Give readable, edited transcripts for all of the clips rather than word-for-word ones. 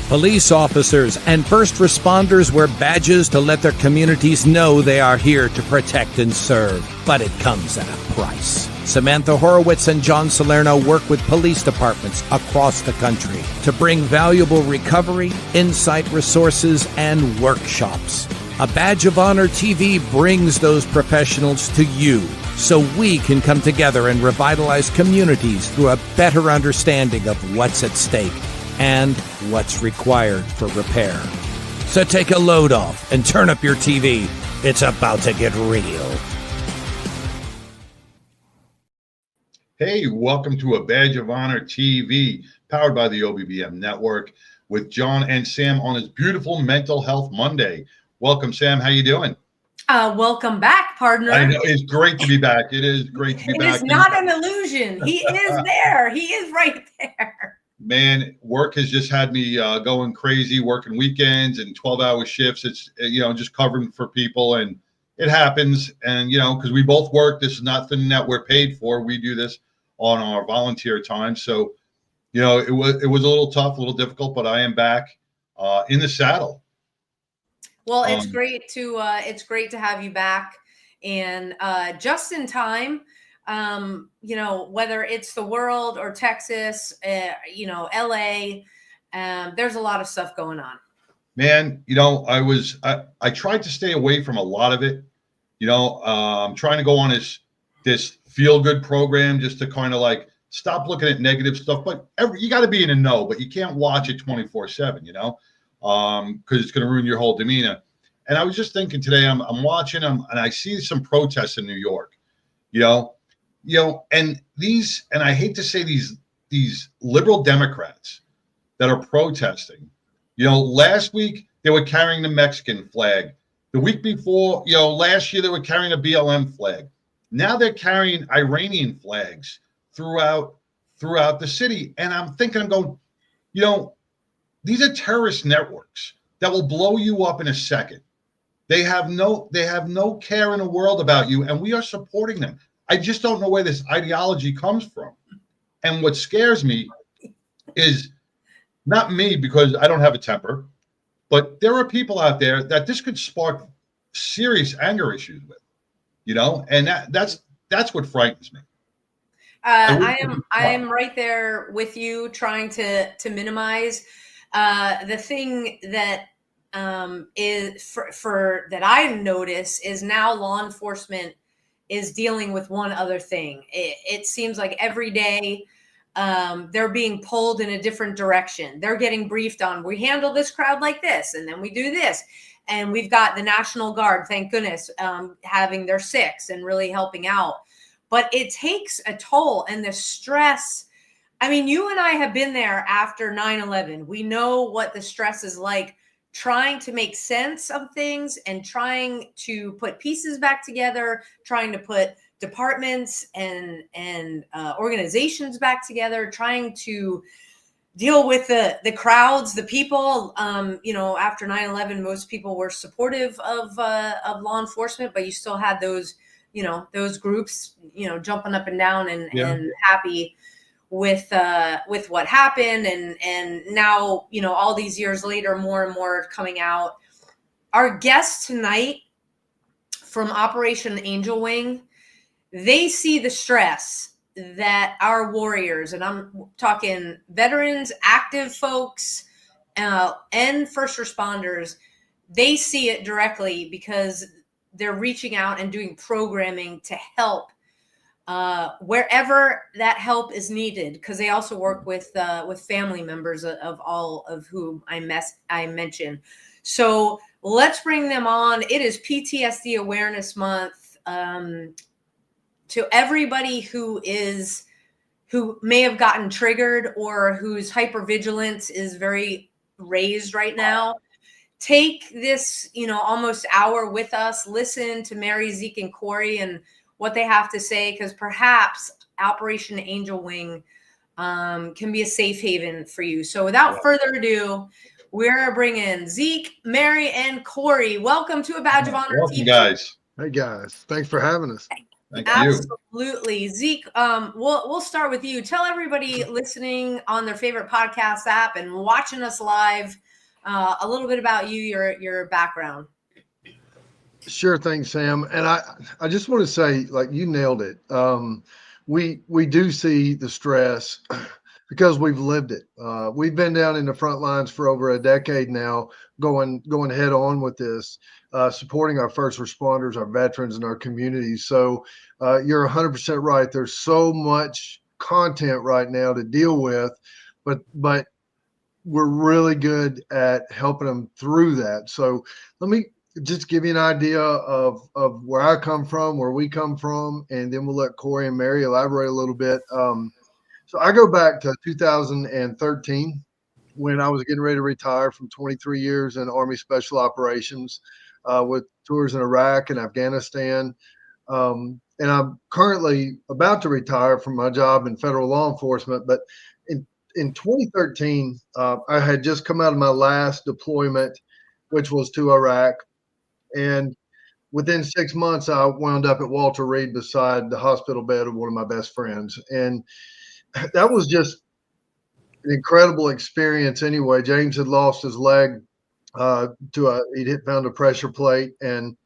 Police officers and first responders wear badges to let their communities know they are here to protect and serve. But it comes at a price. Samantha Horwitz and John Salerno work with police departments across the country to bring valuable recovery, insight resources, and workshops. A Badge of Honor TV brings those professionals to you so we can come together and revitalize communities through a better understanding of what's at stake and what's required for repair. So take a load off and turn up your TV. It's about to get real. Hey, welcome to A Badge of Honor TV, powered by the OBBM Network, with John and Sam on this beautiful Mental Health Monday. Welcome, Sam. How you doing? Welcome back, partner. I know, it's great to be back. It is great to be back. It is not an illusion. He is there. He is right there. Man, work has just had me going crazy, working weekends and 12-hour shifts. It's, just covering for people, and it happens. And, because we both work, this is nothing that we're paid for. We do this on our volunteer time. So, it was a little tough, a little difficult, but I am back in the saddle. Well, it's great to have you back, and just in time. Whether it's the world or Texas, LA, there's a lot of stuff going on. Man, I tried to stay away from a lot of it. I'm trying to go on this feel good program just to kind of like stop looking at negative stuff. But you got to be in a know, but you can't watch it 24/7, because it's going to ruin your whole demeanor. And I was just thinking today, I'm watching them, and I see some protests in New York, and I hate to say these liberal Democrats that are protesting, last week they were carrying the Mexican flag. The week before, last year they were carrying a BLM flag. Now they're carrying Iranian flags throughout the city. And I'm going, these are terrorist networks that will blow you up in a second. They have no care in the world about you, and we are supporting them. I just don't know where this ideology comes from. And what scares me is not me, because I don't have a temper, but there are people out there that this could spark serious anger issues with, and that's what frightens me. I am right there with you, trying to minimize the thing that is for that I notice is now law enforcement is dealing with one other thing. It seems like every day they're being pulled in a different direction. They're getting briefed on, we handle this crowd like this, and then we do this. And we've got the National Guard, thank goodness, having their six and really helping out. But it takes a toll, and the stress. I mean, you and I have been there after 9/11. We know what the stress is like, trying to make sense of things and trying to put pieces back together, trying to put departments and organizations back together, trying to deal with the crowds, the people. After 9/11, most people were supportive of law enforcement, but you still had those groups, jumping up and down and happy with what happened. And now, all these years later, more and more are coming out. Our guests tonight from Operation Angel Wing, they see the stress that our warriors, and I'm talking veterans, active folks, and first responders, they see it directly because they're reaching out and doing programming to help wherever that help is needed, because they also work with family members of all of whom I mentioned. So let's bring them on. It is PTSD Awareness Month. To everybody who may have gotten triggered or whose hypervigilance is very raised right now, take this almost hour with us. Listen to Mary, Zeke, and Corey and what they have to say, because perhaps Operation Angel Wing can be a safe haven for you. So without further ado, we're bringing Zeke, Mary, and Corey. Welcome to A Badge of Honor. Welcome, TV. Guys. Hey, guys. Thanks for having us. Thank you. Absolutely. Zeke, we'll start with you. Tell everybody listening on their favorite podcast app and watching us live a little bit about you, your background. Sure thing, Sam. And I just want to say, like, you nailed it. We do see the stress because we've lived it. We've been down in the front lines for over a decade now, going head on with this, supporting our first responders, our veterans, and our communities. So you're 100% right. There's so much content right now to deal with, but we're really good at helping them through that. So let me just give you an idea of where I come from, where we come from, and then we'll let Corey and Mary elaborate a little bit. So I go back to 2013 when I was getting ready to retire from 23 years in Army Special Operations with tours in Iraq and Afghanistan. And I'm currently about to retire from my job in federal law enforcement. But in 2013, I had just come out of my last deployment, which was to Iraq. And within 6 months, I wound up at Walter Reed beside the hospital bed of one of my best friends. And that was just an incredible experience anyway. James had lost his leg he'd found a pressure plate, and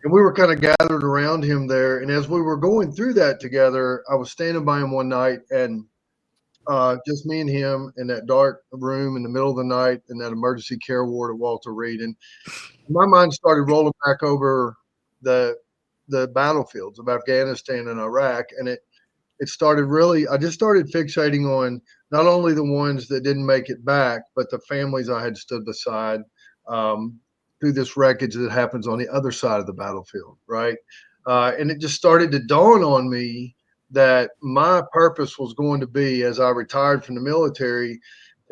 we were kind of gathered around him there. And as we were going through that together, I was standing by him one night, and just me and him in that dark room in the middle of the night in that emergency care ward at Walter Reed. And my mind started rolling back over the battlefields of Afghanistan and Iraq, and it started really. I just started fixating on not only the ones that didn't make it back, but the families I had stood beside through this wreckage that happens on the other side of the battlefield, right? And it just started to dawn on me that my purpose was going to be, as I retired from the military,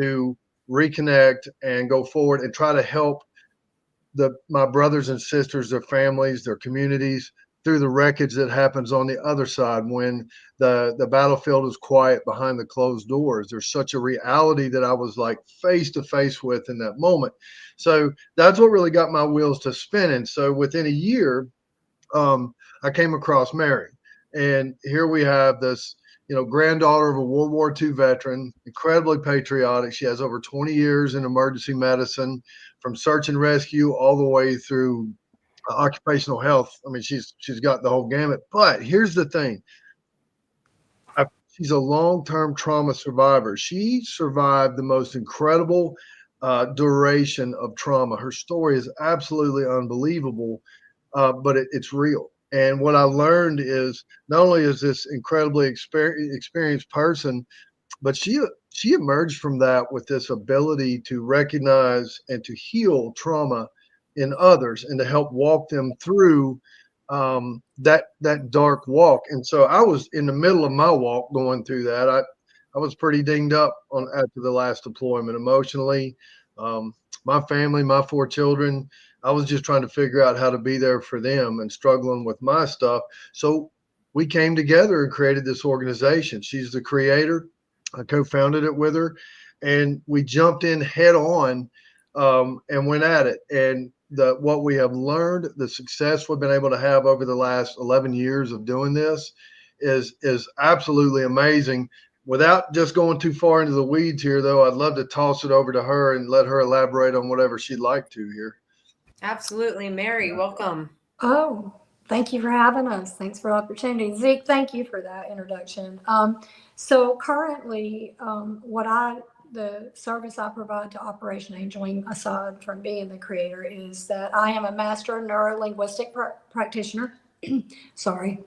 to reconnect and go forward and try to help my brothers and sisters, their families, their communities through the wreckage that happens on the other side when the battlefield is quiet behind the closed doors. There's such a reality that I was like face to face with in that moment. So that's what really got my wheels to spinning. So within a year, I came across Mary, and here we have this, granddaughter of a World War II veteran, incredibly patriotic. She has over 20 years in emergency medicine, from search and rescue all the way through occupational health. I mean, she's got the whole gamut. But here's the thing. She's a long-term trauma survivor. She survived the most incredible duration of trauma. Her story is absolutely unbelievable, but it's real. And what I learned is not only is this incredibly experienced person, but she emerged from that with this ability to recognize and to heal trauma in others and to help walk them through that dark walk. And so I was in the middle of my walk going through that. I was pretty dinged up after the last deployment emotionally. My family, my 4 children, I was just trying to figure out how to be there for them and struggling with my stuff. So we came together and created this organization. She's the creator. I co-founded it with her, and we jumped in head on and went at it. And what we have learned, the success we've been able to have over the last 11 years of doing this is absolutely amazing. Without just going too far into the weeds here, though, I'd love to toss it over to her and let her elaborate on whatever she'd like to here. Absolutely. Mary, welcome. Oh, thank you for having us. Thanks for the opportunity. Zeke, thank you for that introduction. So currently, the service I provide to Operation Angeling, aside from being the creator, is that I am a master Neuro Linguistic practitioner. Sorry.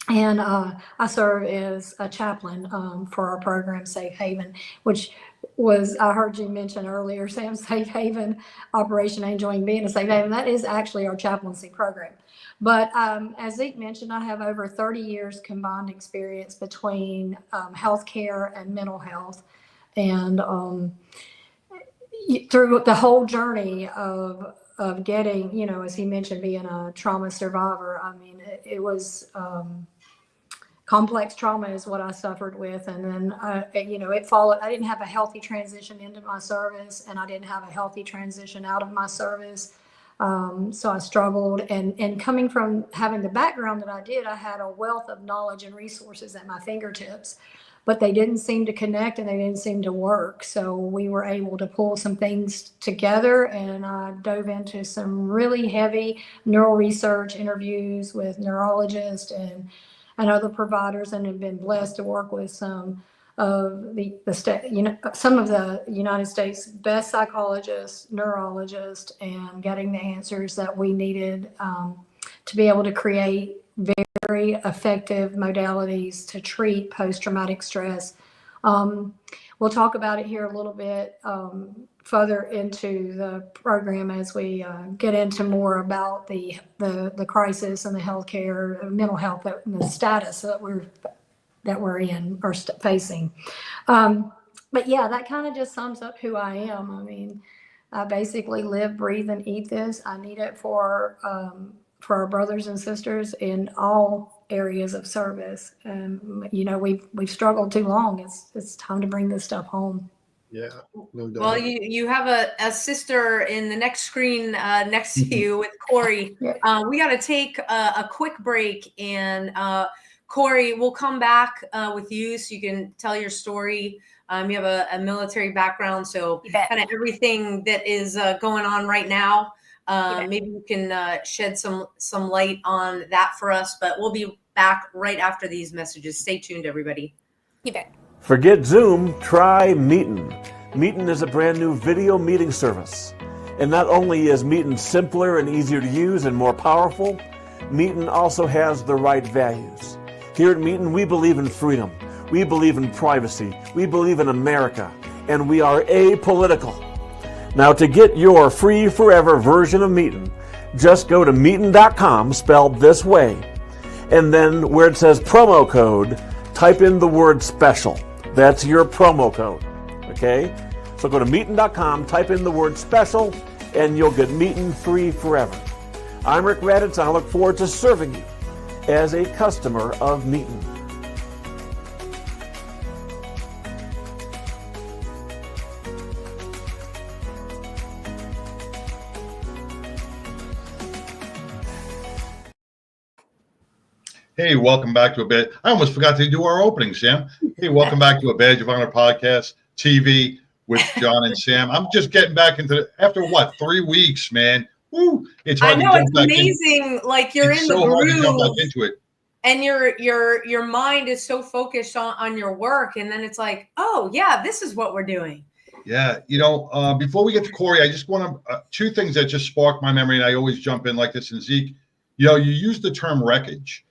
And I serve as a chaplain for our program, Safe Haven, which was, I heard you mention earlier, Sam, Safe Haven, Operation Angeling being a Safe Haven. That is actually our chaplaincy program. But as Zeke mentioned, I have over 30 years combined experience between healthcare and mental health. And through the whole journey of getting, as he mentioned, being a trauma survivor, I mean, it was complex trauma is what I suffered with. And then, it followed. I didn't have a healthy transition into my service, and I didn't have a healthy transition out of my service. So I struggled, and coming from having the background that I did, I had a wealth of knowledge and resources at my fingertips, but they didn't seem to connect and they didn't seem to work. So we were able to pull some things together, and I dove into some really heavy neural research interviews with neurologists and other providers, and have been blessed to work with some of the state, some of the United States best psychologists, neurologists, and getting the answers that we needed to be able to create very effective modalities to treat post-traumatic stress. We'll talk about it here a little bit further into the program as we get into more about the crisis and the healthcare, mental health, and the status that we're in or facing. But yeah, that kind of just sums up who I am. I mean, I basically live, breathe, and eat this. I need it for our brothers and sisters in all areas of service. We've struggled too long. It's time to bring this stuff home. Yeah, no doubt. Well, you have a sister in the next screen next to you with Corey. Yeah. We got to take a quick break, and Corey, we'll come back with you so you can tell your story. You have a military background, so kind of everything that is going on right now. Maybe you can shed some light on that for us, but we'll be back right after these messages. Stay tuned, everybody. You bet. Forget Zoom, try Meetin. Meetin is a brand new video meeting service. And not only is Meetin simpler and easier to use and more powerful, Meetin also has the right values. Here at Meetin, we believe in freedom. We believe in privacy. We believe in America. And we are apolitical. Now, to get your free forever version of Meetin, just go to meetin.com, spelled this way. And then where it says promo code, type in the word special. That's your promo code. Okay? So go to meetin.com, type in the word special, and you'll get Meetin free forever. I'm Rick Raditz, and I look forward to serving you as a customer of Meetin. Hey, welcome back to A Badge. I almost forgot to do our opening, Sam. Hey, welcome back to A Badge of Honor podcast, TV with John and Sam. I'm just getting back into after 3 weeks, man. Woo! It's hard. I know, it's amazing. Like you're in the groove. Hard to jump back into it. And your mind is so focused on your work, and then it's like, oh yeah, this is what we're doing. Yeah, before we get to Corey, I just want to two things that just sparked my memory, and I always jump in like this. And Zeke, you use the term wreckage.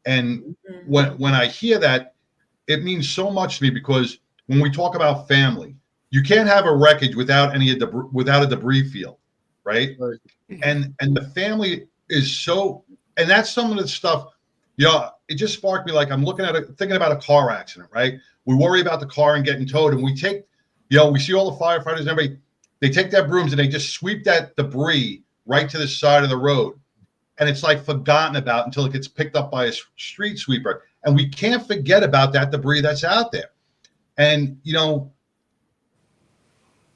And when I hear that, it means so much to me, because when we talk about family, you can't have a wreckage without a debris field, right? And the family is so, and that's some of the stuff. It just sparked me. Like I'm thinking about a car accident, right? We worry about the car and getting towed, and we take, we see all the firefighters and everybody. They take their brooms and they just sweep that debris right to the side of the road. And it's like forgotten about until it gets picked up by a street sweeper. And we can't forget about that debris that's out there. And,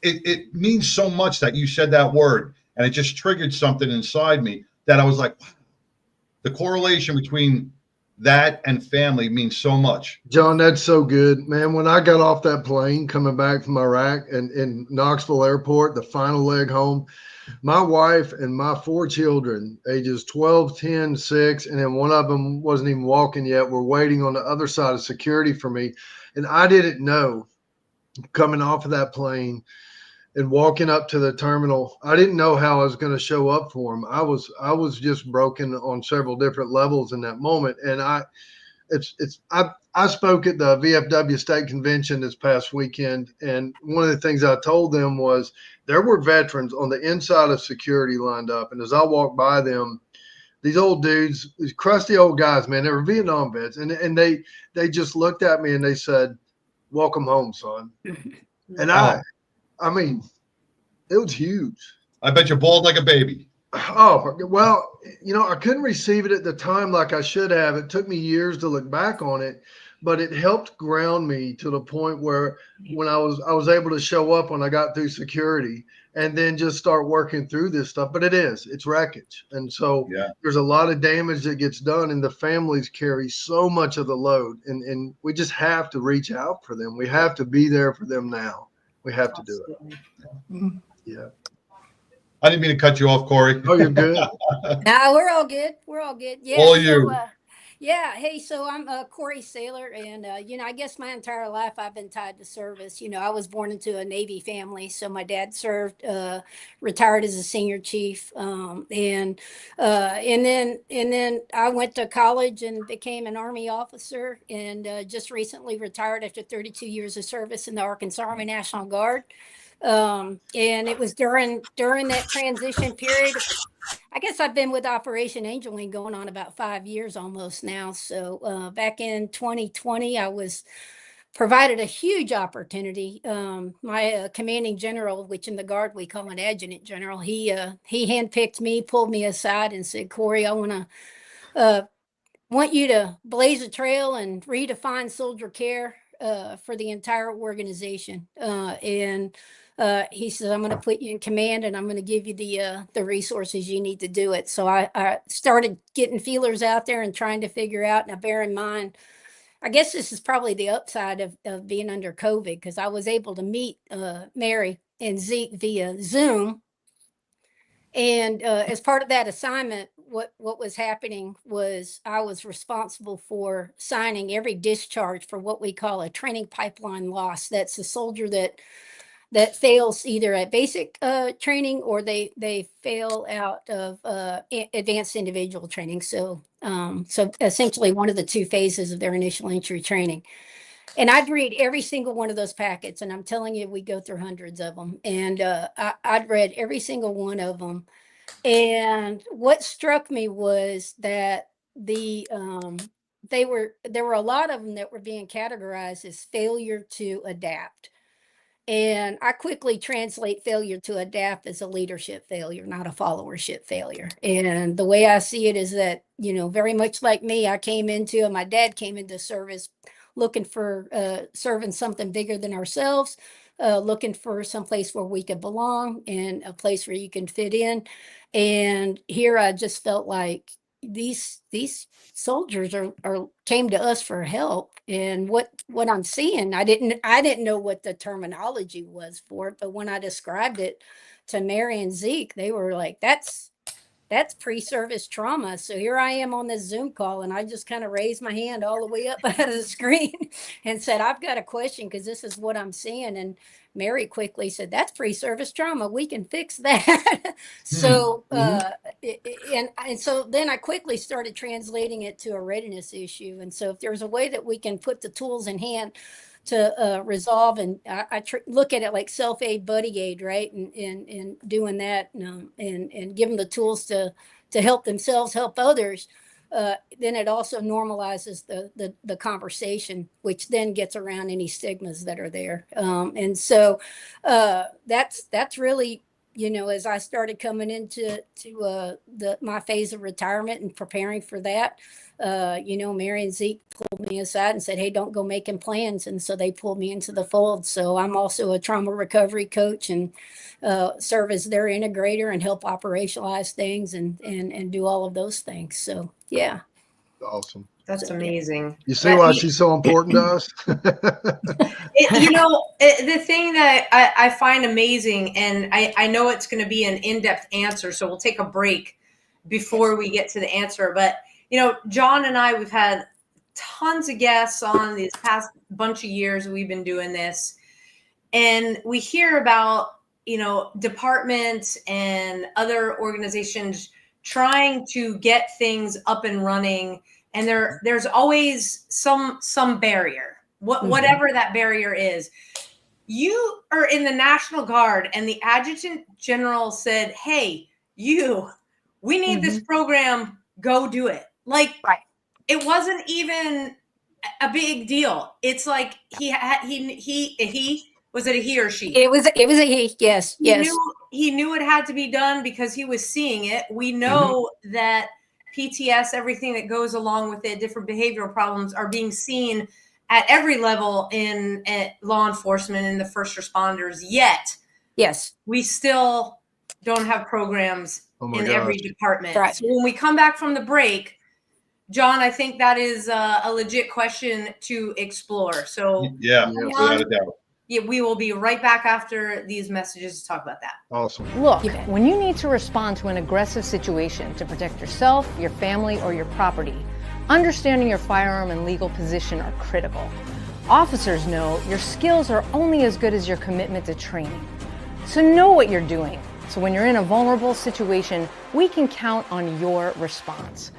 it means so much that you said that word, and it just triggered something inside me that I was like, wow. The correlation between that and family means so much. John, that's so good, man. When I got off that plane coming back from Iraq and in Knoxville Airport, the final leg home, my wife and my 4 children, ages 12, 10, 6, and then one of them wasn't even walking yet, were waiting on the other side of security for me. And I didn't know, coming off of that plane and walking up to the terminal, I didn't know how I was going to show up for them. I was just broken on several different levels in that moment. And I spoke at the VFW State Convention this past weekend, and one of the things I told them was there were veterans on the inside of security lined up, and as I walked by them, these old dudes, these crusty old guys, man, they were Vietnam vets, and they just looked at me and they said, "Welcome home, son." And I mean, it was huge. I bet you bawled like a baby. Oh, well, I couldn't receive it at the time like I should have. It took me years to look back on it. but it helped ground me to the point where when I was able to show up when I got through security and then just start working through this stuff. But it's wreckage. And so there's a lot of damage that gets done, and the families carry so much of the load, and we just have to reach out for them. We have to be there for them now. We have to do it. Yeah. I didn't mean to cut you off, Corey. Oh, you're good. No, we're all good. We're all good. Yeah. All you. Yeah. Hey, so I'm Corey Sailor, and I guess my entire life I've been tied to service. I was born into a Navy family, so my dad served, retired as a senior chief, and then I went to college and became an Army officer, and just recently retired after 32 years of service in the Arkansas Army National Guard. And it was during that transition period. I guess I've been with Operation Angel Wing going on about 5 years almost now. So back in 2020, I was provided a huge opportunity. My commanding general, which in the Guard we call an adjutant general, he handpicked me, pulled me aside, and said, "Corey, I want you to blaze a trail and redefine soldier care for the entire organization." He says, "I'm going to put you in command, and I'm going to give you the resources you need to do it." So I started getting feelers out there and trying to figure out. Now, bear in mind, I guess this is probably the upside of being under COVID, because I was able to meet Mary and Zeke via Zoom. And as part of that assignment, what was happening was I was responsible for signing every discharge for what we call a training pipeline loss. That's a soldier that fails either at basic training, or they fail out of advanced individual training. So essentially one of the two phases of their initial entry training. And I'd read every single one of those packets, and I'm telling you, we go through hundreds of them. And I'd read every single one of them. And what struck me was that there were a lot of them that were being categorized as failure to adapt. And I quickly translate failure to adapt as a leadership failure, not a followership failure. And the way I see it is that, very much like me, my dad came into service looking for serving something bigger than ourselves, looking for some place where we could belong and a place where you can fit in. And here I just felt like these soldiers came to us for help. And what I'm seeing, I didn't know what the terminology was for it, but when I described it to Mary and Zeke, they were like, that's pre-service trauma. So here I am on this Zoom call, and I just kind of raised my hand all the way up out of the screen and said, "I've got a question, because this is what I'm seeing." And Mary quickly said, "That's pre-service trauma. We can fix that." So, and so then I quickly started translating it to a readiness issue. And so if there's a way that we can put the tools in hand to resolve, and I look at it like self-aid, buddy aid, right? And doing that, and give them the tools to help themselves, help others. Then it also normalizes the conversation, which then gets around any stigmas that are there. And so that's really, as I started coming into my phase of retirement and preparing for that, Mary and Zeke pulled me aside and said, "Hey, don't go making plans." And so they pulled me into the fold. So I'm also a trauma recovery coach, and serve as their integrator and help operationalize things and do all of those things. So, yeah. Awesome. That's amazing. You see why she's so important to us? The thing that I find amazing, and I know it's going to be an in-depth answer, so we'll take a break before we get to the answer. But, John and I, we've had tons of guests on these past bunch of years we've been doing this. And we hear about, departments and other organizations trying to get things up and running. And there's always some barrier, whatever that barrier is. You are in the National Guard, and the adjutant general said, "Hey, we need this program, go do it." Like, right. It wasn't even a big deal. It's like he was it a he or she? It was a he. Yes. He knew it had to be done because he was seeing it. We know that PTS, everything that goes along with it, different behavioral problems, are being seen at every level in law enforcement and the first responders, yet Yes. we still don't have programs in every department. Right. So when we come back from the break, John, I think that is a legit question to explore. So Yeah, John, without a doubt. yeah, we will be right back after these messages to talk about that. Awesome. Look, when you need to respond to an aggressive situation to protect yourself, your family, or your property, understanding your firearm and legal position are critical. Officers know your skills are only as good as your commitment to training. So know what you're doing. So when you're in a vulnerable situation, we can count on your response.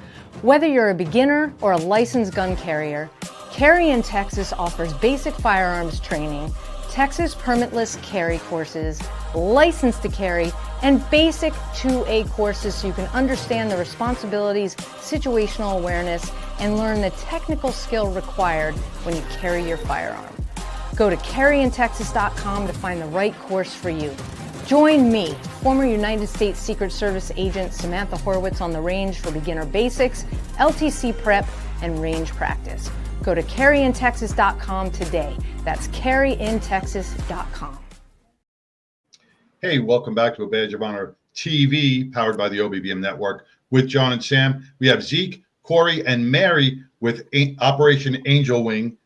Whether you're a beginner or a licensed gun carrier, Carry in Texas offers basic firearms training, Texas permitless carry courses, license to carry, and basic 2A courses so you can understand the responsibilities, situational awareness, and learn the technical skill required when you carry your firearm. Go to carryintexas.com to find the right course for you. Join me, former United States Secret Service agent Samantha Horwitz, on the range for beginner basics, LTC prep, and range practice. Go to carryintexas.com today. That's carryintexas.com. Hey, welcome back to A Badge of Honor TV, powered by the OBBM Network, with John and Sam. We have Zeke, Corey, and Mary with Operation Angel Wing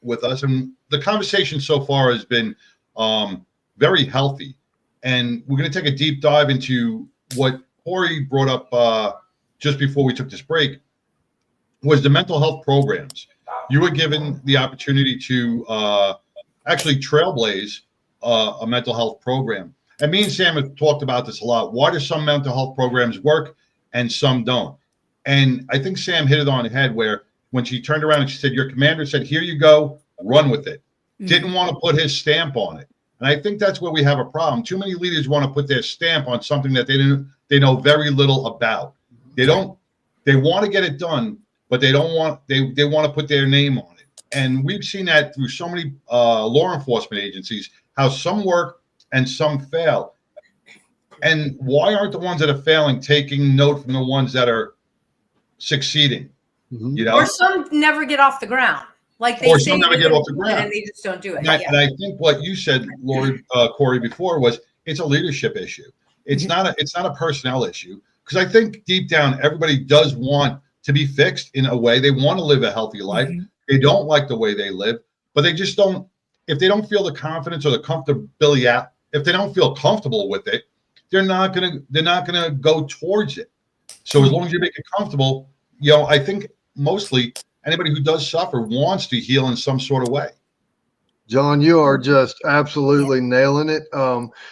with us. And the conversation so far has been very healthy. And we're going to take a deep dive into what Corey brought up just before we took this break, was the mental health programs. You were given the opportunity to actually trailblaze a mental health program. And me and Sam have talked about this a lot. Why do some mental health programs work and some don't? And I think Sam hit it on the head where when she turned around and she said, your commander said, here you go, run with it. Didn't want to put his stamp on it. And I think that's where we have a problem. Too many leaders want to put their stamp on something that they know very little about. They want to get it done, but they want to put their name on it. And we've seen that through so many law enforcement agencies, how some work and some fail. And why aren't the ones that are failing taking note from the ones that are succeeding? You know, or some never get off the ground. Like they or say some never get off the ground, and they just don't do it. And I think what you said, Corey, before was it's a leadership issue. It's not a personnel issue, because I think deep down everybody does want to be fixed in a way. They want to live a healthy life. They don't like the way they live, but they just don't. If they don't feel the confidence or the comfortability, if they don't feel comfortable with it, they're not gonna go towards it. So as long as you make it comfortable, you know, I think mostly anybody who does suffer wants to heal in some sort of way. John, you are just absolutely nailing it.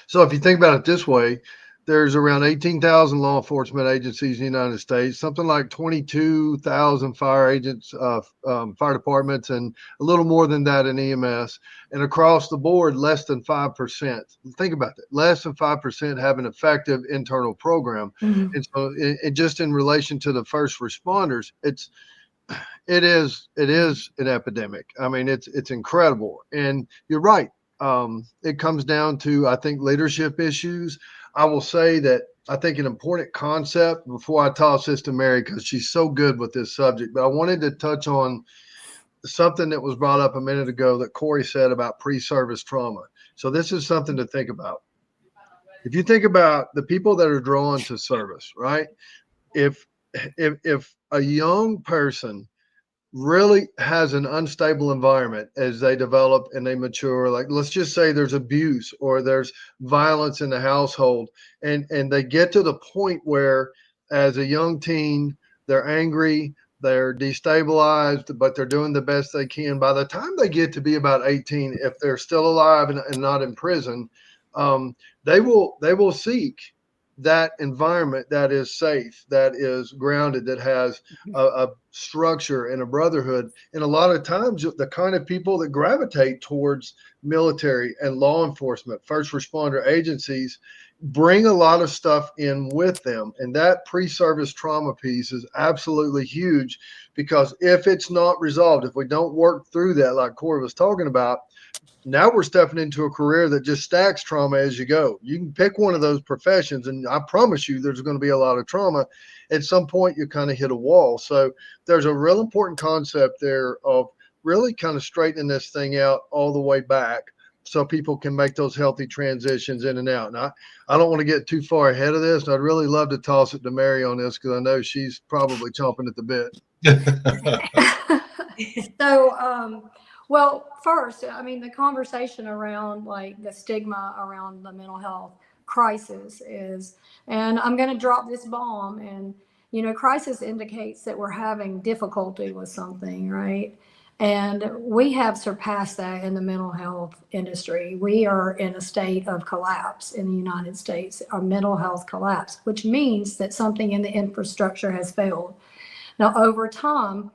So if you think about it this way, there's around 18,000 law enforcement agencies in the United States, something like 22,000 fire agents, fire departments, and a little more than that in EMS. And across the board, less than 5%. Think about that. Less than 5% have an effective internal program. And so just in relation to the first responders, it is an epidemic. I mean, it's incredible. And you're right. It comes down to, I think, leadership issues. I will say that I think an important concept before I toss this to Mary, because she's so good with this subject, but I wanted to touch on something that was brought up a minute ago that Corey said about pre-service trauma. So this is something to think about. If you think about the people that are drawn to service, right? If a young person really has an unstable environment as they develop and they mature, like let's just say there's abuse or there's violence in the household, and they get to the point where as a young teen, they're angry, they're destabilized, but they're doing the best they can. By the time they get to be about 18, if they're still alive and not in prison, they will seek that environment that is safe, that is grounded, that has a structure and a brotherhood. And a lot of times the kind of people that gravitate towards military and law enforcement, first responder agencies, bring a lot of stuff in with them. And that pre-service trauma piece is absolutely huge, because if it's not resolved, if we don't work through that, like Corey was talking about, now we're stepping into a career that just stacks trauma as you go. You can pick one of those professions, and I promise you there's going to be a lot of trauma. At some point, you kind of hit a wall. So there's a real important concept there of really kind of straightening this thing out all the way back so people can make those healthy transitions in and out. And I don't want to get too far ahead of this. I'd really love to toss it to Mary on this because I know she's probably chomping at the bit. So, well, first, I mean, the conversation around like the stigma around the mental health crisis is, and I'm going to drop this bomb, and, you know, crisis indicates that we're having difficulty with something, right? And we have surpassed that in the mental health industry. We are in a state of collapse in the United States, a mental health collapse, which means that something in the infrastructure has failed. Now, over time,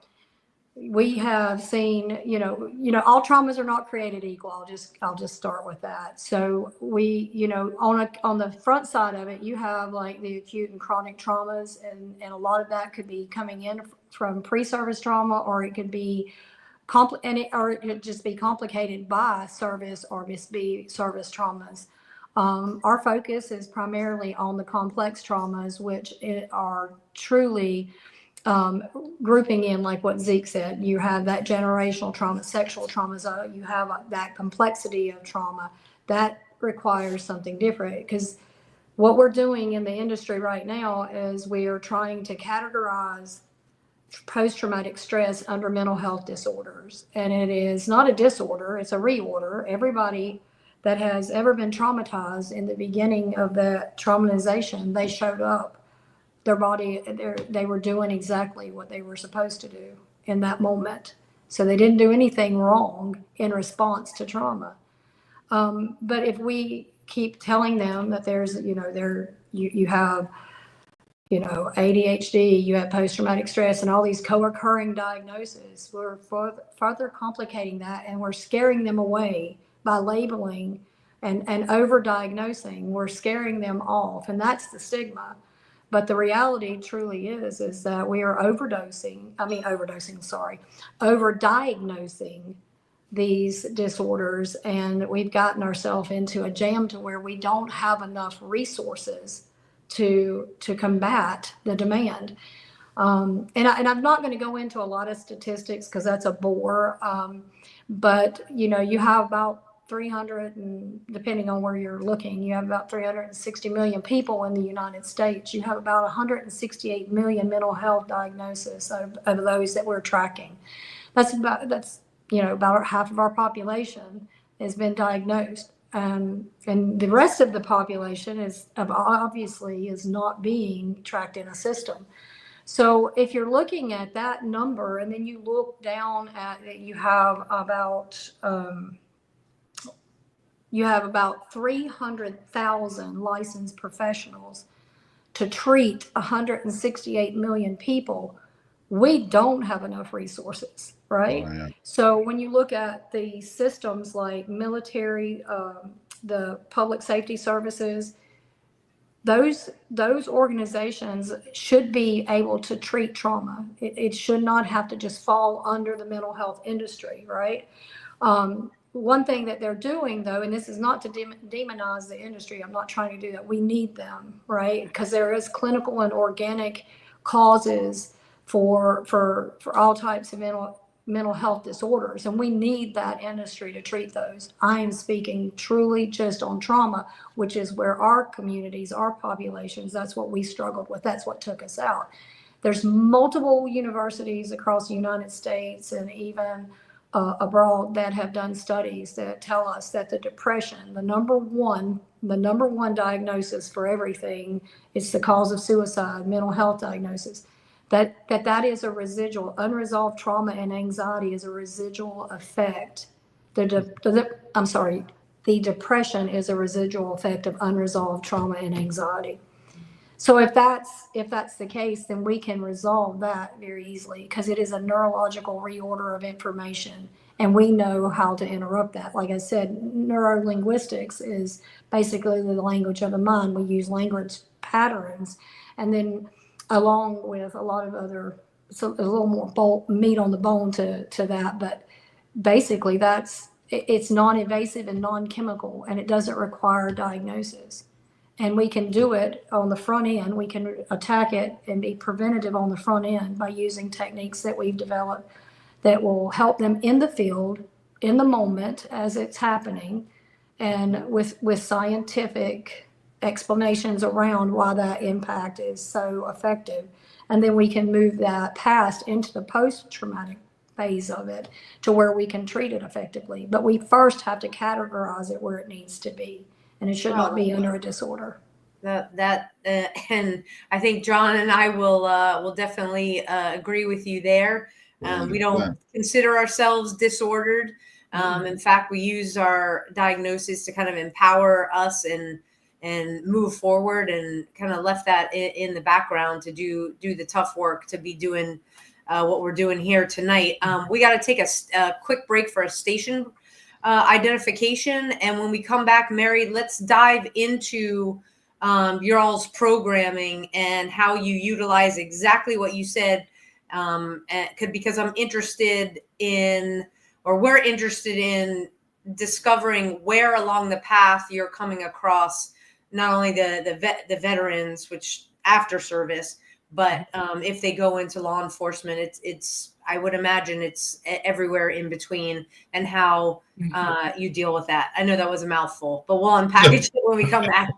we have seen, you know, all traumas are not created equal. I'll just start with that. So we, you know, on the front side of it, you have like the acute and chronic traumas, and a lot of that could be coming in from pre-service trauma, or it could be or it could just be complicated by service or just be service traumas. Our focus is primarily on the complex traumas, which are truly grouping in, like what Zeke said. You have that generational trauma, sexual traumas, you have that complexity of trauma that requires something different. Because what we're doing in the industry right now is we are trying to categorize post-traumatic stress under mental health disorders. And it is not a disorder, it's a reorder. Everybody that has ever been traumatized in the beginning of the traumatization, they showed up. Their body, they were doing exactly what they were supposed to do in that moment. So they didn't do anything wrong in response to trauma. But if we keep telling them that there's, you know, you have, you know, ADHD, you have post-traumatic stress, and all these co-occurring diagnoses, we're further complicating that, and we're scaring them away by labeling and over-diagnosing. We're scaring them off, and that's the stigma. But the reality truly is that we are overdiagnosing these disorders, and we've gotten ourselves into a jam to where we don't have enough resources to combat the demand. And I'm not going to go into a lot of statistics because that's a bore. But, you know, you have about 300, and depending on where you're looking, you have about 360 million people in the United States. You have about 168 million mental health diagnoses of those that we're tracking. That's you know, about half of our population has been diagnosed. And the rest of the population is not being tracked in a system. So if you're looking at that number, and then you look down at it, you have about 300,000 licensed professionals to treat 168 million people. We don't have enough resources, right? Oh, yeah. So when you look at the systems like military, the public safety services, those organizations should be able to treat trauma. It should not have to just fall under the mental health industry, right? One thing that they're doing, though, and this is not to demonize the industry, I'm not trying to do that. We need them, right? Because there is clinical and organic causes for all types of mental health disorders, and we need that industry to treat those. I am speaking truly just on trauma, which is where our communities, our populations, that's what we struggled with. That's what took us out. There's multiple universities across the United States and even abroad that have done studies that tell us that the depression, the number one diagnosis for everything, is the cause of suicide, mental health diagnosis. That is a residual, unresolved trauma and anxiety is a residual effect. The depression is a residual effect of unresolved trauma and anxiety. So if that's the case, then we can resolve that very easily, because it is a neurological reorder of information, and we know how to interrupt that. Like I said, neuro linguistics is basically the language of the mind. We use language patterns, and then along with a lot of other, so a little more meat on the bone to that, but basically it's non-invasive and non-chemical, and it doesn't require diagnosis. And we can do it on the front end. We can attack it and be preventative on the front end by using techniques that we've developed that will help them in the field, in the moment as it's happening, and with scientific explanations around why that impact is so effective. And then we can move that past into the post-traumatic phase of it to where we can treat it effectively. But we first have to categorize it where it needs to be, and it should not be under a disorder. And I think John and I will definitely agree with you there. We don't consider ourselves disordered. In fact, we use our diagnosis to kind of empower us and move forward, and kind of left that in the background to do the tough work, to be doing what we're doing here tonight. We got to take a quick break for a station identification. And when we come back, Mary, let's dive into your all's programming and how you utilize exactly what you said. Because I'm interested in, or we're interested in, discovering where along the path you're coming across not only the veterans, which after service, but if they go into law enforcement, it's I would imagine it's everywhere in between, and how you deal with that. I know that was a mouthful, but we'll unpackage it when we come back.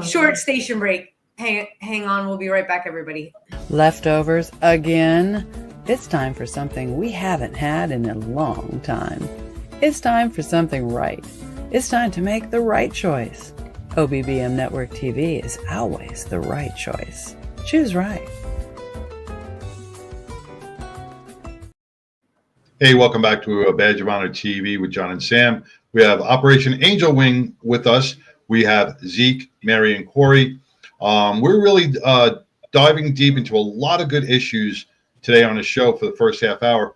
Short station break. Hang on. We'll be right back, everybody. Leftovers again? It's time for something we haven't had in a long time. It's time for something right. It's time to make the right choice. OBBM Network TV is always the right choice. Choose right. Hey, welcome back to a Badge of Honor TV with John and Sam. We have Operation Angel Wing with us. We have Zeke, Mary, and Corey. We're really diving deep into a lot of good issues today on the show for the first half hour.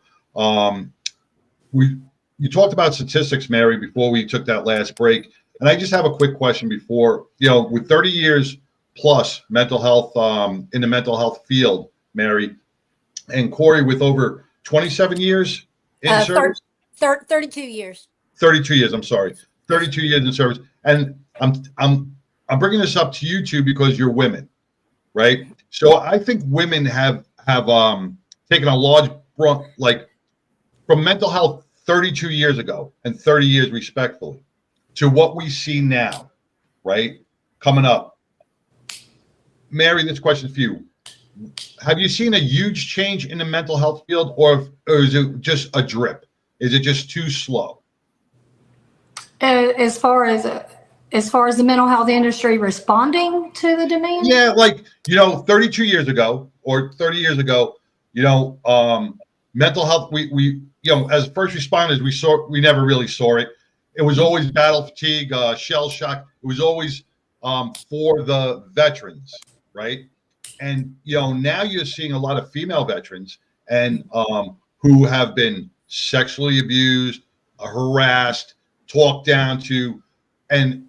You talked about statistics, Mary, before we took that last break. And I just have a quick question before, with 30 years plus mental health in the mental health field, Mary, and Corey with over 27 years in service? 32 years. 32 years, I'm sorry. 32 years in service. And I'm bringing this up to you two because you're women, right? So I think women have taken a large brunt, like from mental health 32 years ago and 30 years respectfully to what we see now, right? Coming up. Mary, this question is for you. Have you seen a huge change in the mental health field, or is it just a drip? Is it just too slow? As far as the mental health industry responding to the demand? Yeah, like 32 years ago or 30 years ago, mental health. We as first responders, we never really saw it. It was always battle fatigue, shell shock. It was always for the veterans, right? And now you're seeing a lot of female veterans and who have been sexually abused, harassed, talked down to, and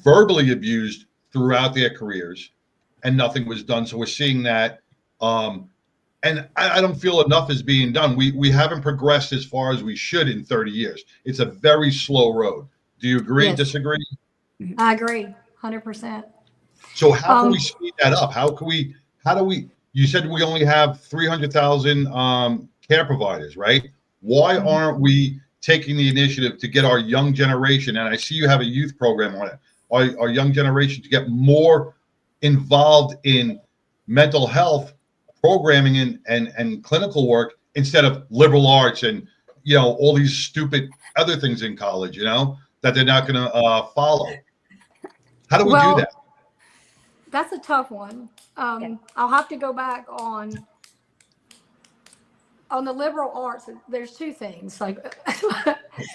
verbally abused throughout their careers, and nothing was done. So we're seeing that, and I don't feel enough is being done. We haven't progressed as far as we should in 30 years. It's a very slow road. Do you agree? Yes. Disagree? I agree, 100%. So how can we speed that up? How do we? You said we only have 300,000 care providers, right? Why aren't we taking the initiative to get our young generation? And I see you have a youth program on it. Our young generation to get more involved in mental health programming and clinical work instead of liberal arts and all these stupid other things in college, that they're not going to follow. How do we do that? That's a tough one. I'll have to go back on the liberal arts. There's two things. So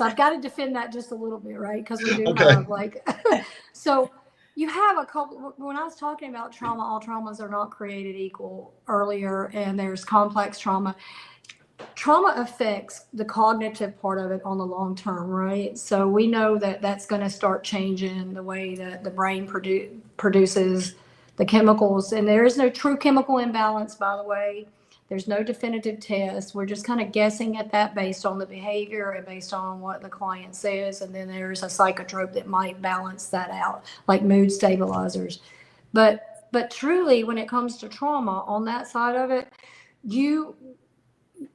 I've got to defend that just a little bit, right? Because we do have so you have a couple. When I was talking about trauma, all traumas are not created equal earlier, and there's complex trauma. Trauma affects the cognitive part of it on the long term, right? So we know that that's going to start changing the way that the brain produces the chemicals. And there is no true chemical imbalance, by the way. There's no definitive test. We're just kind of guessing at that based on the behavior and based on what the client says. And then there's a psychotrope that might balance that out, like mood stabilizers. But truly, when it comes to trauma on that side of it, you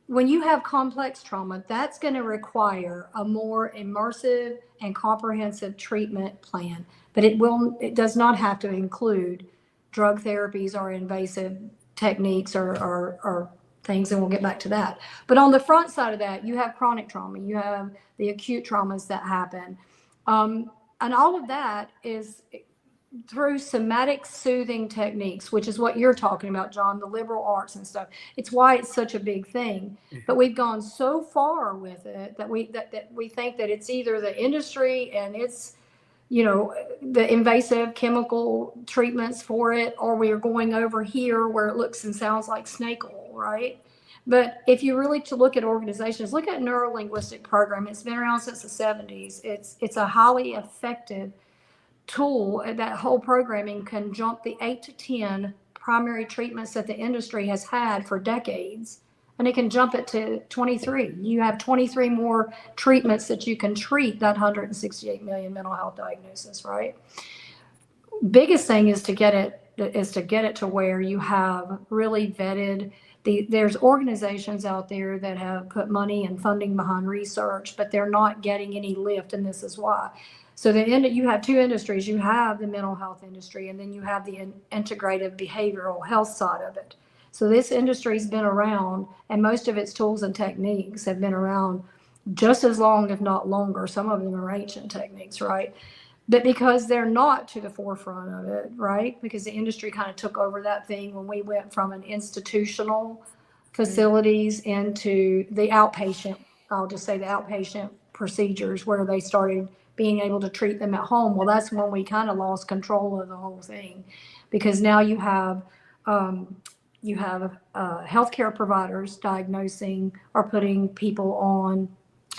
when you have complex trauma, that's going to require a more immersive and comprehensive treatment plan. But it does not have to include drug therapies or invasive techniques or things, and we'll get back to that. But on the front side of that, you have chronic trauma, you have the acute traumas that happen. And all of that is through somatic soothing techniques, which is what you're talking about, John, the liberal arts and stuff. It's why it's such a big thing. But we've gone so far with it that we think that it's either the industry and it's, the invasive chemical treatments for it, or we are going over here where it looks and sounds like snake oil, right? But if you really to look at organizations, look at Neuro Linguistic Programming. It's been around since the 70s. It's a highly effective tool. That whole programming can jump the 8 to 10 primary treatments that the industry has had for decades, and it can jump it to 23. You have 23 more treatments that you can treat that 168 million mental health diagnoses, right? Biggest thing is to get it to where you have really vetted. There's organizations out there that have put money and funding behind research, but they're not getting any lift, and this is why. So you have two industries. You have the mental health industry, and then you have the integrative behavioral health side of it. So this industry's been around, and most of its tools and techniques have been around just as long, if not longer. Some of them are ancient techniques, right? But because they're not to the forefront of it, right? Because the industry kind of took over that thing when we went from an institutional facilities into the outpatient, I'll just say the outpatient procedures, where they started being able to treat them at home. Well, that's when we kind of lost control of the whole thing, because now you have healthcare providers diagnosing or putting people on,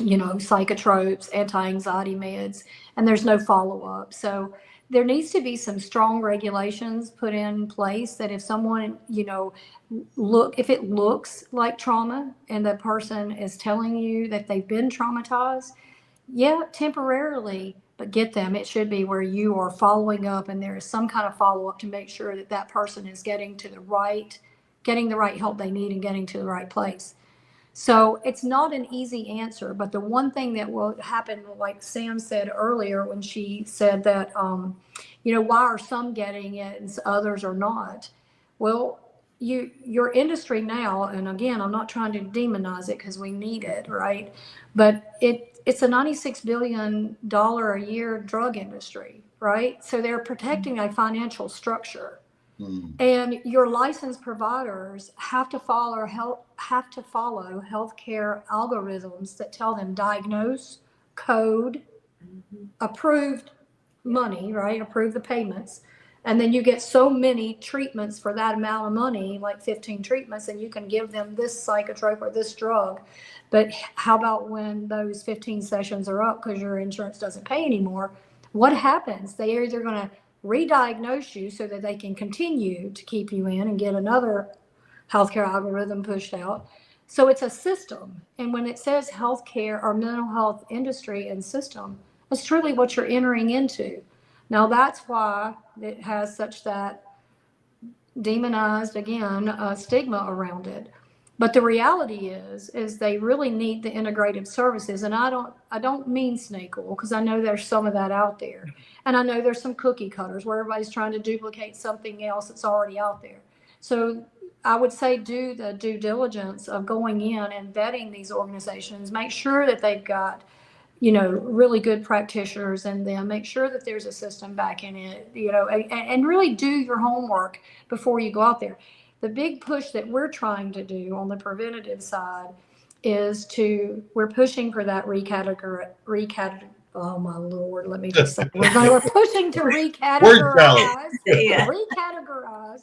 psychotropes, anti-anxiety meds, and there's no follow-up. So there needs to be some strong regulations put in place that if someone, if it looks like trauma and the person is telling you that they've been traumatized, yeah, temporarily, but get them. It should be where you are following up, and there is some kind of follow-up to make sure that that person is getting the right help they need and getting to the right place. So it's not an easy answer, but the one thing that will happen, like Sam said earlier when she said that, why are some getting it and others are not? Well, your industry now, and again, I'm not trying to demonize it because we need it, right? But it's a $96 billion a year drug industry, right? So they're protecting a financial structure. And your licensed providers have to follow healthcare algorithms that tell them diagnose, code, approved money, right? Approve the payments. And then you get so many treatments for that amount of money, like 15 treatments, and you can give them this psychotrope or this drug. But how about when those 15 sessions are up because your insurance doesn't pay anymore? What happens? They are either going to re-diagnose you so that they can continue to keep you in and get another healthcare algorithm pushed out. So it's a system. And when it says healthcare or mental health industry and system, it's truly what you're entering into. Now that's why it has such that demonized, again, stigma around it. But the reality is they really need the integrative services. And I don't mean snake oil, because I know there's some of that out there. And I know there's some cookie cutters where everybody's trying to duplicate something else that's already out there. So I would say do the due diligence of going in and vetting these organizations, make sure that they've got, really good practitioners in them, make sure that there's a system back in it, and really do your homework before you go out there. The big push that we're trying to do on the preventative side is we're pushing for that oh my Lord, let me just say, we're pushing to recategorize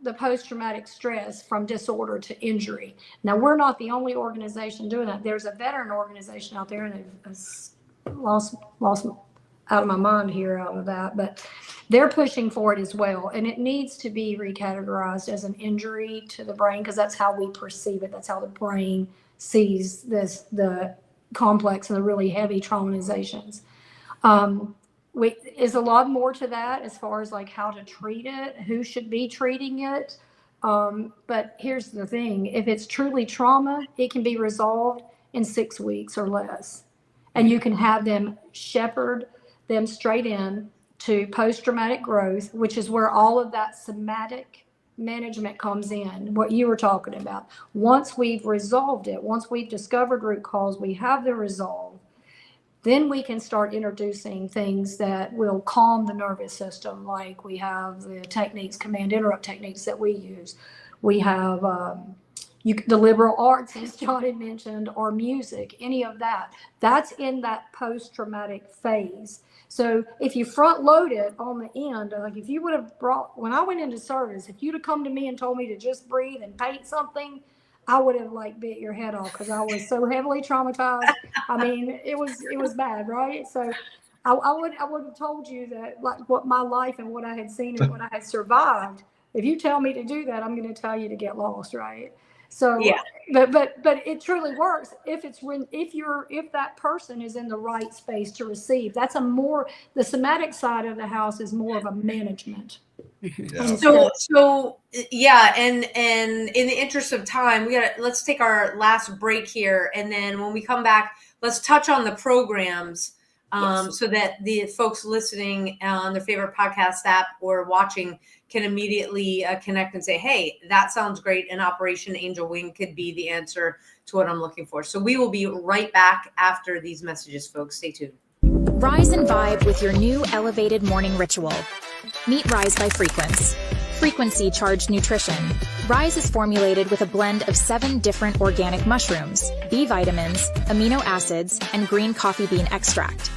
the post-traumatic stress from disorder to injury. Now, we're not the only organization doing that. There's a veteran organization out there, and they've lost out of my mind here out of that, but they're pushing for it as well. And it needs to be recategorized as an injury to the brain, because that's how we perceive it. That's how the brain sees the complex and the really heavy traumatizations. Is a lot more to that as far as like how to treat it, who should be treating it. But here's the thing, if it's truly trauma, it can be resolved in 6 weeks or less. And you can have them shepherd them straight in to post-traumatic growth, which is where all of that somatic management comes in, what you were talking about. Once we've resolved it, once we've discovered root cause, we have the resolve, then we can start introducing things that will calm the nervous system, like we have the techniques, command interrupt techniques that we use. We have the liberal arts, as John had mentioned, or music, any of that. That's in that post-traumatic phase. So if you front load it on the end, like if you would have when I went into service, if you'd have come to me and told me to just breathe and paint something, I would have like bit your head off because I was so heavily traumatized. I mean, it was bad, right? So I would have told you that, like, what my life and what I had seen and what I had survived. If you tell me to do that, I'm going to tell you to get lost, right? So, yeah. But it truly works if that person is in the right space to receive. That's the somatic side of the house is more of a management. Yeah. So yeah, and in the interest of time, let's take our last break here, and then when we come back, let's touch on the programs, so that the folks listening on their favorite podcast app or watching can immediately connect and say, hey, that sounds great, and Operation Angel Wing could be the answer to what I'm looking for. So we will be right back after these messages, folks. Stay tuned. Rise and vibe with your new elevated morning ritual. Meet Rise by Frequency. Frequency charged nutrition. Rise is formulated with a blend of 7 different organic mushrooms, B vitamins, amino acids, and green coffee bean extract.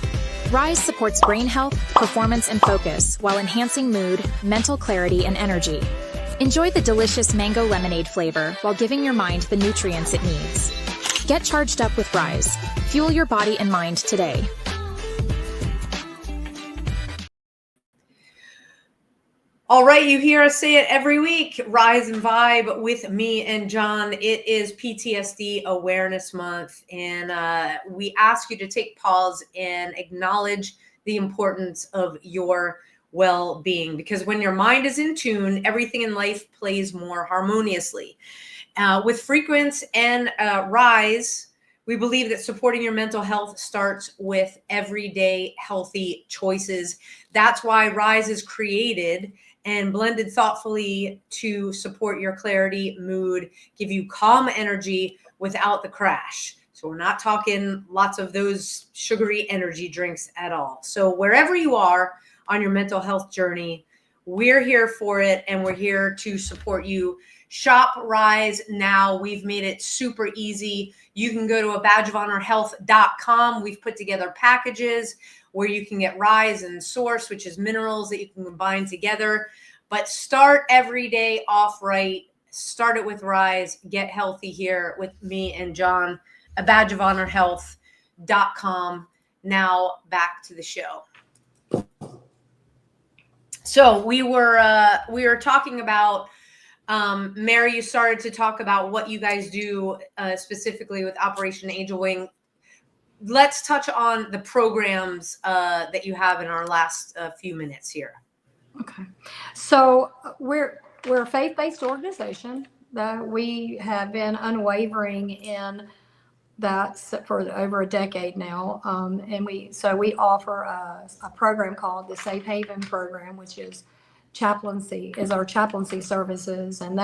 Rise supports brain health, performance, and focus while enhancing mood, mental clarity, and energy. Enjoy the delicious mango lemonade flavor while giving your mind the nutrients it needs. Get charged up with Rise. Fuel your body and mind today. All right, you hear us say it every week, Rise and Vibe with me and John. It is PTSD Awareness Month, and we ask you to take pause and acknowledge the importance of your well-being, because when your mind is in tune, everything in life plays more harmoniously. With Frequency and Rise, we believe that supporting your mental health starts with everyday healthy choices. That's why Rise is created and blended thoughtfully to support your clarity, mood, give you calm energy without the crash. So we're not talking lots of those sugary energy drinks at all. So wherever you are on your mental health journey, we're here for it, and we're here to support you. Shop Rise now. We've made it super easy. You can go to abadgeofhonorhealth.com. We've put together packages where you can get Rise and Source, which is minerals that you can combine together. But start every day off right. Start it with Rise. Get healthy here with me and John. abadgeofhonorhealth.com. Now back to the show. So we were talking about, Mary, you started to talk about what you guys do specifically with Operation Angel Wing. Let's touch on the programs that you have in our last few minutes here. Okay. So we're a faith-based organization that we have been unwavering in that for over a decade now. And we offer a program called the Safe Haven Program, which is our chaplaincy services. And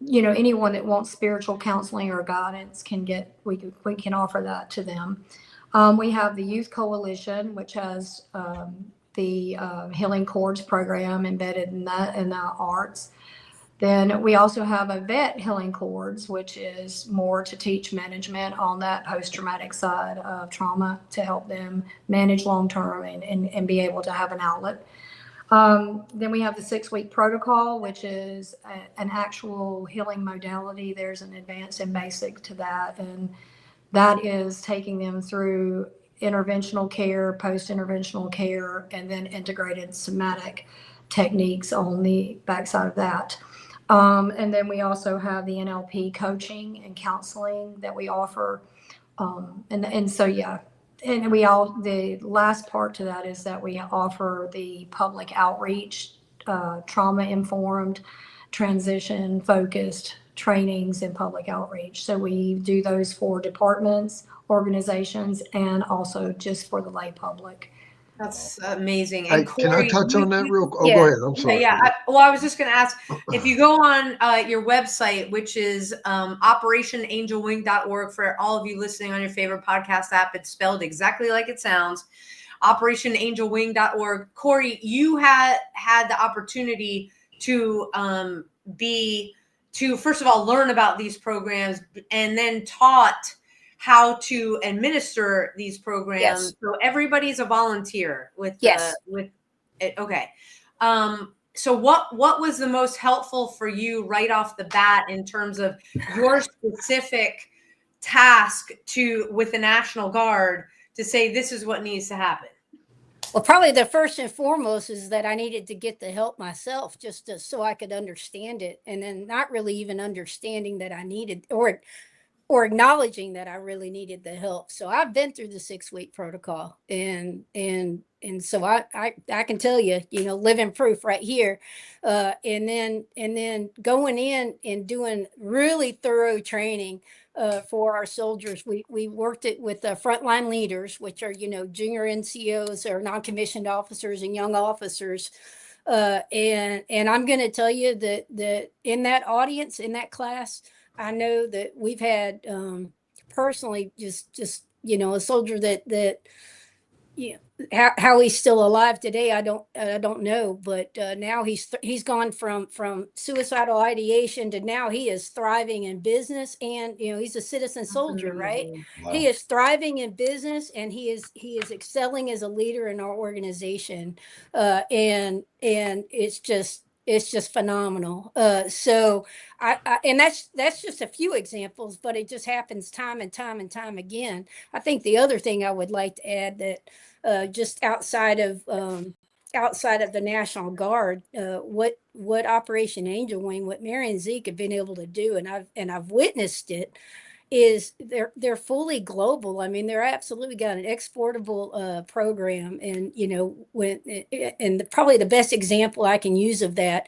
anyone that wants spiritual counseling or guidance we can offer that to them. We have the Youth Coalition, which has the Healing Chords program embedded in the arts. Then we also have a vet healing chords, which is more to teach management on that post-traumatic side of trauma to help them manage long-term and be able to have an outlet. Then we have the 6-week protocol, which is an actual healing modality. There's an advanced and basic to that. And that is taking them through interventional care, post-interventional care, and then integrated somatic techniques on the backside of that. And then we also have the NLP coaching and counseling that we offer. And the last part to that is that we offer the public outreach trauma-informed, transition-focused trainings and public outreach. So we do those for departments, organizations, and also just for the lay public. That's amazing. Hey, And can I Corey, touch on that real quick? Oh, Yeah. go ahead. I'm sorry. yeah. I was just going to ask, if you go on your website, which is operationangelwing.org, for all of you listening on your favorite podcast app, it's spelled exactly like it sounds, operationangelwing.org. Corey, you had the opportunity to first of all, learn about these programs, and then taught how to administer these programs. Yes. So everybody's a volunteer with Yes. with it. Okay. So what was the most helpful for you right off the bat in terms of your specific task with the National Guard to say this is what needs to happen? Well, probably the first and foremost is that I needed to get the help myself, just so I could understand it, and then not really even understanding that I needed or acknowledging that I really needed the help. So I've been through the 6-week protocol, and so I can tell you, living proof right here. And then going in and doing really thorough training for our soldiers. We worked it with frontline leaders, which are, junior NCOs or non-commissioned officers and young officers. And I'm going to tell you that in that audience, in that class, I know that we've had personally just a soldier that how he's still alive today, I don't know, but now he's gone from suicidal ideation to now he is thriving in business, and he's a citizen soldier, right? Wow. He is thriving in business, and he is excelling as a leader in our organization, and it's just phenomenal. So I and that's just a few examples, but it just happens time and time and time again. I think the other thing I would like to add that just outside of the National Guard, what Operation Angel Wing, what Mary and Zeke have been able to do, and I've witnessed it, is they're fully global. I mean, they're absolutely got an exportable program, and probably the best example I can use of that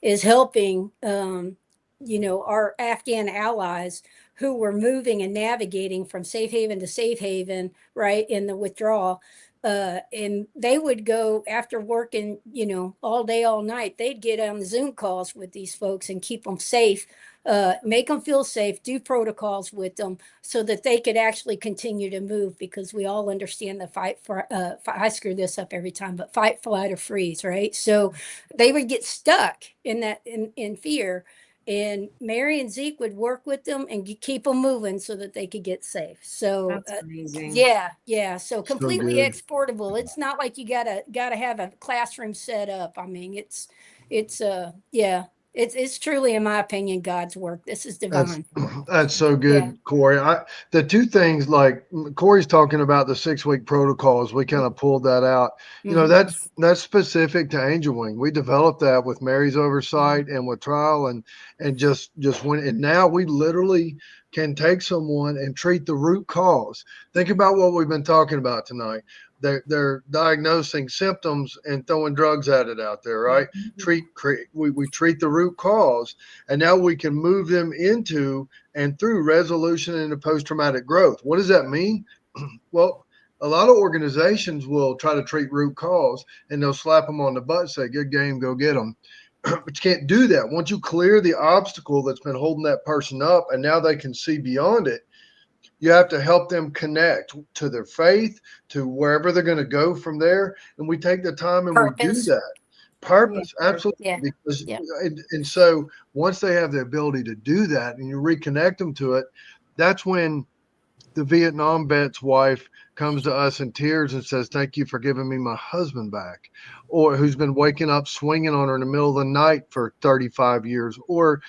is helping our Afghan allies who were moving and navigating from safe haven to safe haven, right, in the withdrawal. And they would go after working, all day, all night. They'd get on Zoom calls with these folks and keep them safe, make them feel safe, do protocols with them so that they could actually continue to move, because we all understand the fight for, I screw this up every time, but fight, flight, or freeze, right? So they would get stuck in that, in fear. And Mary and Zeke would work with them and keep them moving so that they could get safe. So That's amazing. Yeah. So completely good. exportable. It's not like you gotta have a classroom set up. I mean, it's truly, in my opinion, God's work. This is divine. That's so good, Yeah. Corey. The two things, like Corey's talking about the 6-week protocols, we kind of pulled that out. That's specific to Angel Wing. We developed that with Mary's oversight and with trial and just went. And now we literally can take someone and treat the root cause. Think about what we've been talking about tonight. They're diagnosing symptoms and throwing drugs at it out there, right? We treat the root cause, and now we can move them into and through resolution into post-traumatic growth. What does that mean? Well, a lot of organizations will try to treat root cause, and they'll slap them on the butt and say, "Good game, go get them." But you can't do that. Once you clear the obstacle that's been holding that person up, and now they can see beyond it, you have to help them connect to their faith, to wherever they're going to go from there. And we take the time and Purpose. we do that. Purpose, absolutely. Yeah. Because, Yeah. And so once they have the ability to do that and you reconnect them to it, that's when the Vietnam vet's wife comes to us in tears and says, "Thank you for giving me my husband back," or who's been waking up swinging on her in the middle of the night for 35 years, or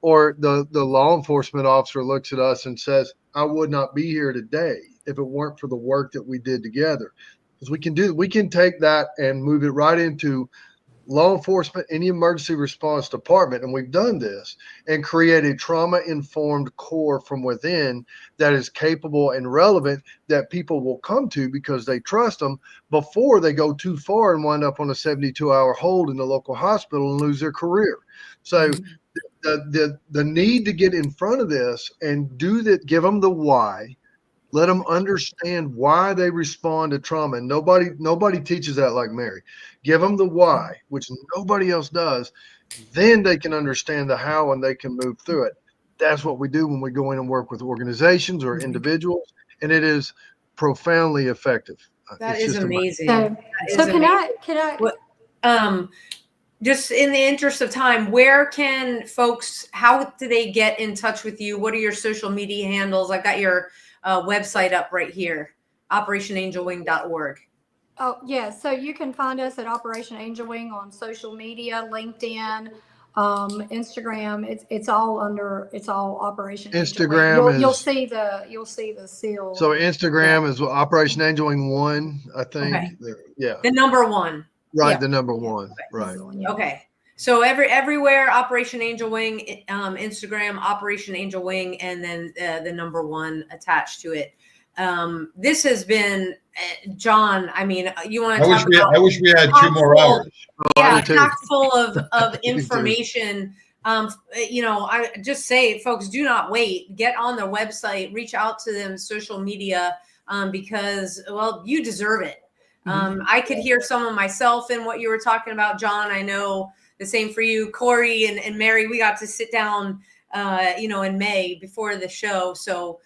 the law enforcement officer looks at us and says, "I would not be here today if it weren't for the work that we did together." Because we can take that and move it right into law enforcement, any emergency response department, and we've done this, and create a trauma-informed core from within that is capable and relevant that people will come to because they trust them before they go too far and wind up on a 72-hour hold in the local hospital and lose their career. So the need to get in front of this and do that, give them the why, let them understand why they respond to trauma. And nobody teaches that like Mary. Give them the why, which nobody else does. Then they can understand the how and they can move through it. That's what we do when we go in and work with organizations or individuals. And it is profoundly effective. That is amazing. So can I, just in the interest of time, where can folks, how do they get in touch with you? What are your social media handles? I've got your website up right here, operationangelwing.org. Oh, yeah. So you can find us at Operation Angel Wing on social media, LinkedIn, Instagram. It's all Operation Instagram. Angel Wing. You'll see the seal. So Instagram is Operation Angel Wing 1, I think. Okay. Yeah. The number 1. Right. Yeah. The number 1. Okay. Right. Okay. So everywhere, Operation Angel Wing, Instagram, Operation Angel Wing, and then the number 1 attached to it. This has been, John, I mean, you want to talk about... I wish we had 2 more hours. Yeah, packed full of information. I just say, folks, do not wait. Get on their website, reach out to them, social media, because, well, you deserve it. I could hear some of myself in what you were talking about, John. I know the same for you, Corey and Mary. We got to sit down, in May before the show. So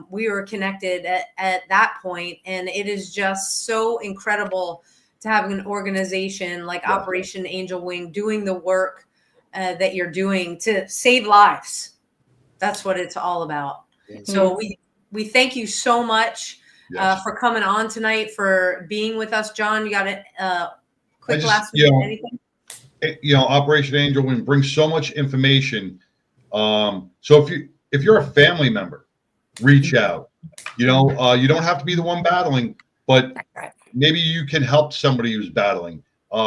we were connected at that point, and it is just so incredible to have an organization like Operation Angel Wing doing the work that you're doing to save lives. That's what it's all about. So we thank you so much for coming on tonight, for being with us. John, you got a quick last minute, anything? Operation Angel Wing brings so much information. So if you're a family member, reach out. You don't have to be the one battling, but maybe you can help somebody who's battling.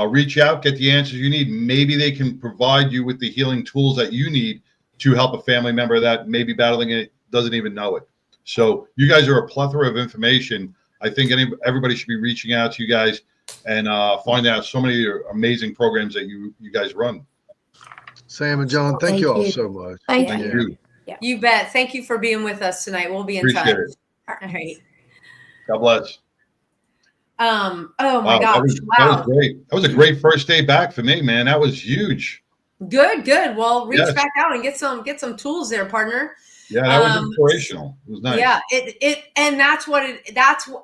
Reach out, get the answers you need. Maybe they can provide you with the healing tools that you need to help a family member that may be battling it, doesn't even know it. So you guys are a plethora of information. I think everybody should be reaching out to you guys and find out so many amazing programs that you guys run. Sam and John, thank you all so much. Thank you. Yeah. You bet. Thank you for being with us tonight. We'll be in touch. It. All right. God bless. Oh my gosh. That was great. That was a great first day back for me, man. That was huge. Good. Well, reach back out and get some tools there, partner. Yeah, that was inspirational. It was nice. Yeah, and that's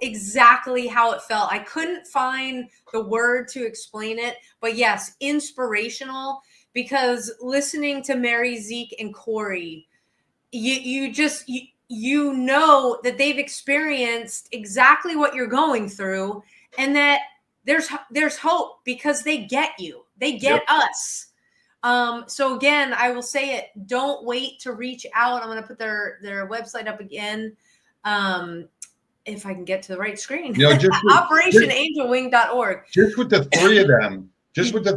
exactly how it felt. I couldn't find the word to explain it, but yes, inspirational, because listening to Mary, Zeke, and Corey, you know that they've experienced exactly what you're going through, and that there's hope because they get you. They get us. So again, I will say it, don't wait to reach out. I'm going to put their website up again. If I can get to the right screen, operationangelwing.org. Just with the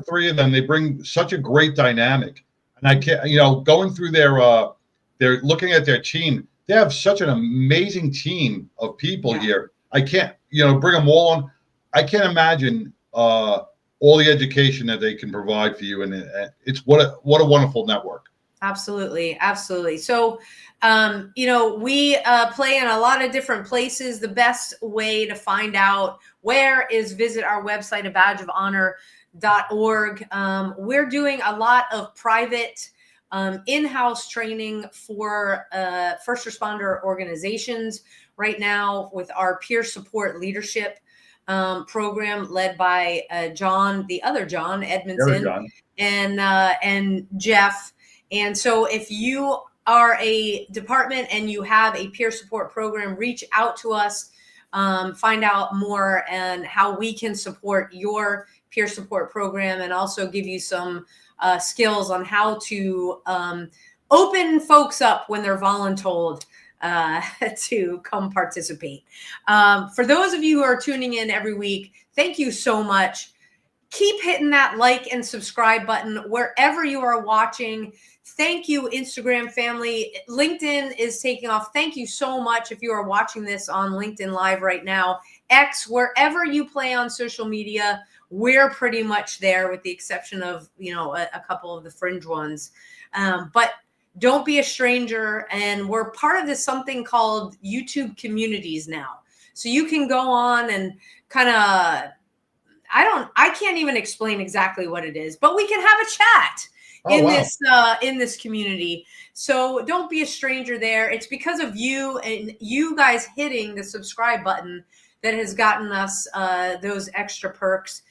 three of them, they bring such a great dynamic. And I can't, going through they're looking at their team. They have such an amazing team of people here. I can't, bring them all on. I can't imagine, all the education that they can provide for you. And it's what a wonderful network. Absolutely. So, we play in a lot of different places. The best way to find out where is visit our website, abadgeofhonor.org. We're doing a lot of private in-house training for first responder organizations right now with our peer support leadership program led by John, the other John Edmondson, and Jeff. And so if you are a department and you have a peer support program, reach out to us, find out more and how we can support your peer support program, and also give you some skills on how to open folks up when they're voluntold to come participate. For those of you who are tuning in every week, thank you so much. keep hitting that like and subscribe button wherever you are watching. Thank you, Instagram family. LinkedIn is taking off. Thank you so much if you are watching this on LinkedIn Live right now. X, wherever you play on social media, we're pretty much there with the exception of, a couple of the fringe ones. But don't be a stranger. And we're part of this something called YouTube communities now. So you can go on and kind of, I can't even explain exactly what it is, but we can have a chat in this community. So don't be a stranger there. It's because of you and you guys hitting the subscribe button that has gotten us those extra perks.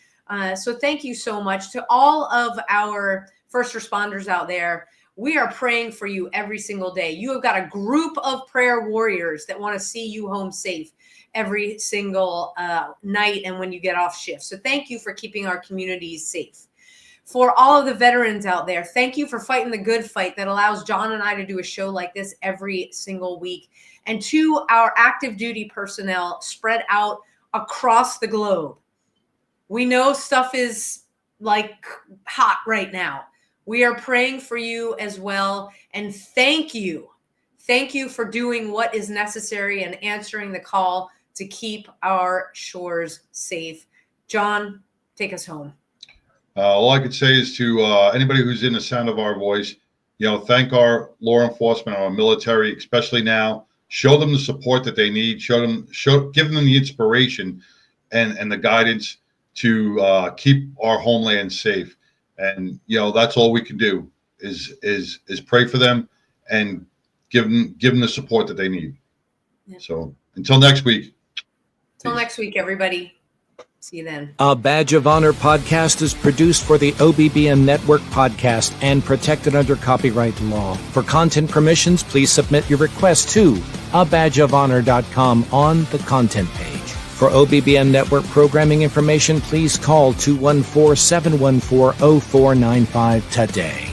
So thank you so much to all of our first responders out there. We are praying for you every single day. You have got a group of prayer warriors that want to see you home safe every single night and when you get off shift. So thank you for keeping our communities safe. For all of the veterans out there, thank you for fighting the good fight that allows John and I to do a show like this every single week. And to our active duty personnel spread out across the globe. We know stuff is like hot right now. We are praying for you as well. And thank you. Thank you for doing what is necessary and answering the call to keep our shores safe. John, take us home. All I could say is to anybody who's in the sound of our voice, thank our law enforcement, our military, especially now. Show them the support that they need. Give them the inspiration and the guidance to keep our homeland safe. And that's all we can do is pray for them and give them the support that they need. Yeah. So until next week. Until next week, everybody. See you then. A Badge of Honor podcast is produced for the OBBN Network podcast and protected under copyright law. For content permissions, please submit your request to abadgeofhonor.com on the content page. For OBBN Network programming information, please call 214-714-0495 today.